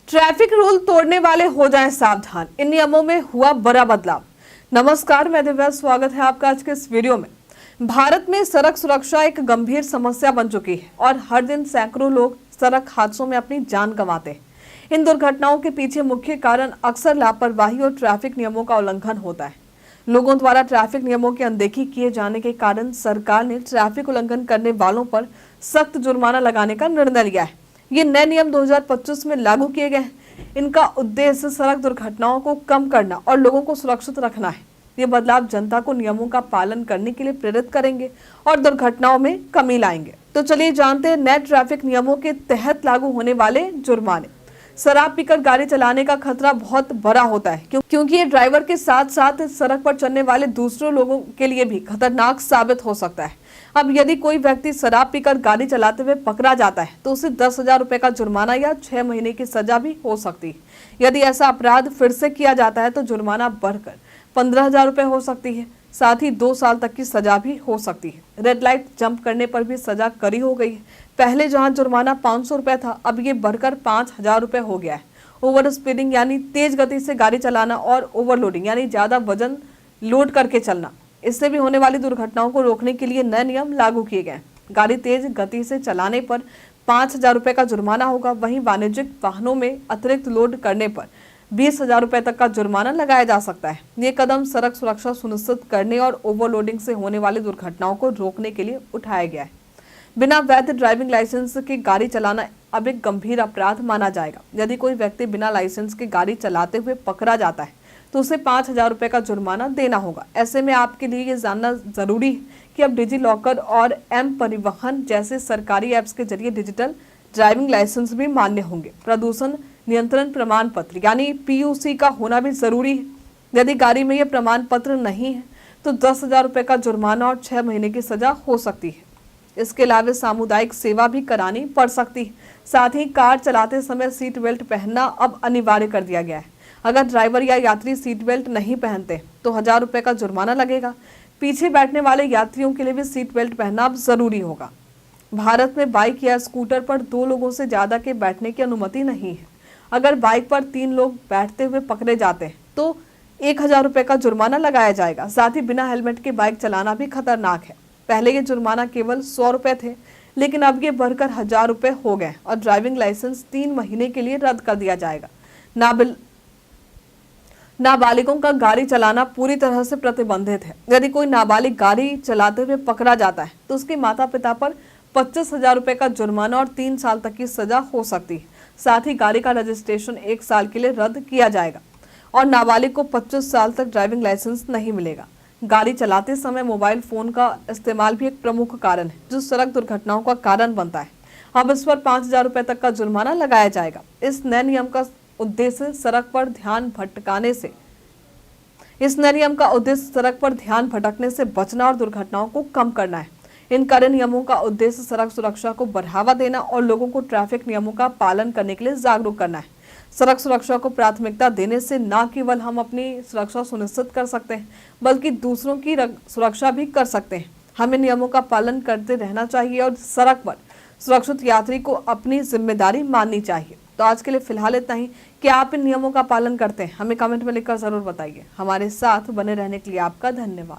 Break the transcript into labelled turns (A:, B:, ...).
A: Traffic rule तोड़ने वाले हो जाएं सावधान, इन नियमों में हुआ बड़ा बदलाव। नमस्कार, मैं दिव्या, स्वागत है आपका आज के इस वीडियो में। भारत में सड़क सुरक्षा एक गंभीर समस्या बन चुकी है और हर दिन सैकड़ों लोग सड़क हादसों में अपनी जान गंवाते हैं। इन दुर्घटनाओं के पीछे मुख्य कारण अक्सर लापरवाही और ट्रैफिक नियमों का उल्लंघन होता है। लोगों द्वारा ट्रैफिक नियमों की अनदेखी किए जाने के कारण सरकार ने ट्रैफिक उल्लंघन करने वालों पर सख्त जुर्माना लगाने का निर्णय लिया है। ये नए नियम 2025 में लागू किए गए हैं। इनका उद्देश्य सड़क दुर्घटनाओं को कम करना और लोगों को सुरक्षित रखना है। ये बदलाव जनता को नियमों का पालन करने के लिए प्रेरित करेंगे और दुर्घटनाओं में कमी लाएंगे। तो चलिए जानते हैं नए ट्रैफिक नियमों के तहत लागू होने वाले जुर्माने। शराब पीकर गाड़ी चलाने का खतरा बहुत बड़ा होता है क्योंकि ये ड्राइवर के साथ साथ सड़क पर चलने वाले दूसरे लोगों के लिए भी खतरनाक साबित हो सकता है। अब यदि कोई व्यक्ति शराब पीकर गाड़ी चलाते हुए पकड़ा जाता है तो उसे 10,000 रुपए का जुर्माना या 6 महीने की सजा भी हो सकती है। यदि ऐसा अपराध फिर से किया जाता है तो जुर्माना बढ़कर 15,000 रुपए हो सकती है। साथ ही 2 साल तक की सजा भी हो सकती है। रेड लाइट जंप करने पर भी सजा कड़ी हो गई है। पहले जहां जुर्माना 500 रुपए था, अब ये बढ़कर 5,000 रुपए हो गया है। ओवर स्पीडिंग यानी तेज गति से गाड़ी चलाना और ओवरलोडिंग यानी ज्यादा वजन लोड करके चलना, इससे भी होने वाली दुर्घटनाओं को रोकने के लिए नए नियम लागू किए गए। गाड़ी तेज गति से चलाने पर 5,000 रुपए का जुर्माना होगा। वहीं वाणिज्यिक वाहनों में अतिरिक्त लोड करने पर 20,000 रुपए तक का जुर्माना लगाया जा सकता है। ये कदम सड़क सुरक्षा सुनिश्चित करने और ओवरलोडिंग से होने वाली दुर्घटनाओं को रोकने के लिए उठाया गया है। बिना वैध ड्राइविंग लाइसेंस के गाड़ी चलाना अब एक गंभीर अपराध माना जाएगा। यदि कोई व्यक्ति बिना लाइसेंस के गाड़ी चलाते हुए पकड़ा जाता है तो उसे 5,000 रुपए का जुर्माना देना होगा। ऐसे में आपके लिए ये जानना जरूरी है कि अब डिजी लॉकर और एम परिवहन जैसे सरकारी ऐप्स के जरिए डिजिटल ड्राइविंग लाइसेंस भी मान्य होंगे। प्रदूषण नियंत्रण प्रमाण पत्र यानी PUC का होना भी जरूरी है। यदि गाड़ी में यह प्रमाण पत्र नहीं है तो 10,000 रुपए का जुर्माना और 6 महीने की सजा हो सकती है। इसके अलावा सामुदायिक सेवा भी करानी पड़ सकती है। साथ ही कार चलाते समय सीट बेल्ट पहनना अब अनिवार्य कर दिया गया है। अगर ड्राइवर या यात्री सीट बेल्ट नहीं पहनते तो 1,000 रुपए का जुर्माना लगेगा। पीछे बैठने वाले यात्रियों के लिए भी सीट बेल्ट पहनना अब जरूरी होगा। भारत में बाइक या स्कूटर पर 2 लोगों से ज्यादा के बैठने की अनुमति नहीं है। अगर बाइक पर 3 लोग बैठते हुए पकड़े जाते हैं तो 1,000 रुपए का जुर्माना लगाया जाएगा। साथ ही बिना हेलमेट के बाइक चलाना भी खतरनाक है। पहले ये जुर्माना केवल 100 रुपए थे, लेकिन अब ये बढ़कर 1,000 रुपए हो गए और ड्राइविंग लाइसेंस 3 महीने के लिए रद्द कर दिया जाएगा। नाबालिगों का गाड़ी चलाना पूरी तरह से प्रतिबंधित है। यदि कोई नाबालिग गाड़ी चलाते हुए पकड़ा जाता है तो उसके माता पिता पर 25,000 रुपए का जुर्माना और 3 साल तक की सजा हो सकती है। साथ ही गाड़ी का रजिस्ट्रेशन 1 साल के लिए रद्द किया जाएगा और नाबालिग को 25 साल तक ड्राइविंग लाइसेंस नहीं मिलेगा। गाड़ी चलाते समय मोबाइल फोन का इस्तेमाल भी एक प्रमुख कारण है जो सड़क दुर्घटनाओं का कारण बनता है। अब इस पर 5,000 रुपए तक का जुर्माना लगाया जाएगा। इस नए नियम का उद्देश्य सड़क पर ध्यान भटकने से बचना और दुर्घटनाओं को कम करना है। इन कड़े नियमों का उद्देश्य सड़क सुरक्षा को बढ़ावा देना और लोगों को ट्रैफिक नियमों का पालन करने के लिए जागरूक करना है। सड़क सुरक्षा को प्राथमिकता देने से न केवल हम अपनी सुरक्षा सुनिश्चित कर सकते हैं बल्कि दूसरों की सुरक्षा भी कर सकते हैं। हमें नियमों का पालन करते रहना चाहिए और सड़क पर सुरक्षित यात्री को अपनी जिम्मेदारी माननी चाहिए। तो आज के लिए फिलहाल इतना ही। क्या आप इन नियमों का पालन करते हैं? हमें कमेंट में लिखकर जरूर बताइए। हमारे साथ बने रहने के लिए आपका धन्यवाद।